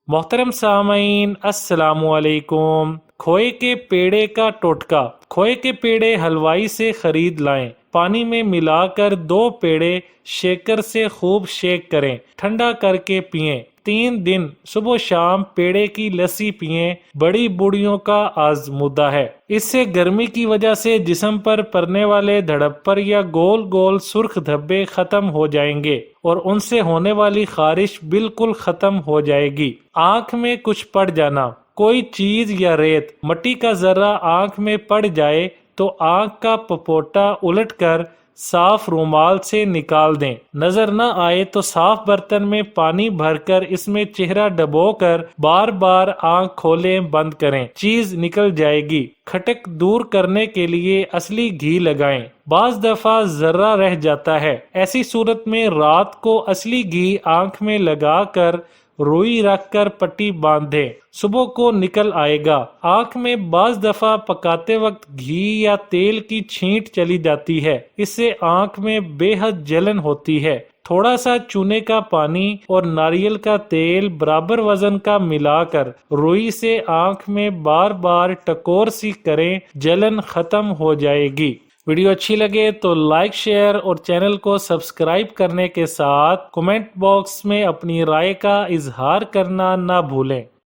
मोहतरम सामीन अस्सलामु अलैकुम। खोए के पेड़े का टोटका। खोए के पेड़े हलवाई से खरीद लाएं। पानी में मिलाकर 2 पेड़े शेकर से खूब शेक करें, ठंडा करके पिएं। 3 दिन सुबह शाम पेड़े की लस्सी पिएं। बड़ी बूढ़ियों का आजमुदा है। इससे गर्मी की वजह से जिस्म पर पड़ने वाले धड़प्पर या गोल गोल सुर्ख धब्बे खत्म हो जाएंगे और उनसे होने वाली खारिश बिल्कुल खत्म हो जाएगी। आंख में कुछ पड़ जाना। कोई चीज या रेत, मट्टी का जर्रा आंख में पड़ जाए तो आंख का पपोटा उलटकर साफ रुमाल से निकाल दें। नजर न आए तो साफ बर्तन में पानी भरकर इसमें चेहरा डुबोकर बार बार आंख खोलें बंद करें, चीज निकल जाएगी। खटक दूर करने के लिए असली घी लगाएं। बाज दफा जर्रा रह जाता है, ऐसी सूरत में रात को असली घी आंख में लगाकर रुई रखकर पट्टी बांध दें, सुबह को निकल आएगा। आंख में बाज दफा पकाते वक्त घी या तेल की छींट चली जाती है, इससे आंख में बेहद जलन होती है। थोड़ा सा चूने का पानी और नारियल का तेल बराबर वजन का मिलाकर रुई से आंख में बार बार टकोर सी करें, जलन खत्म हो जाएगी। वीडियो अच्छी लगे तो लाइक, शेयर और चैनल को सब्सक्राइब करने के साथ कमेंट बॉक्स में अपनी राय का इजहार करना ना भूलें।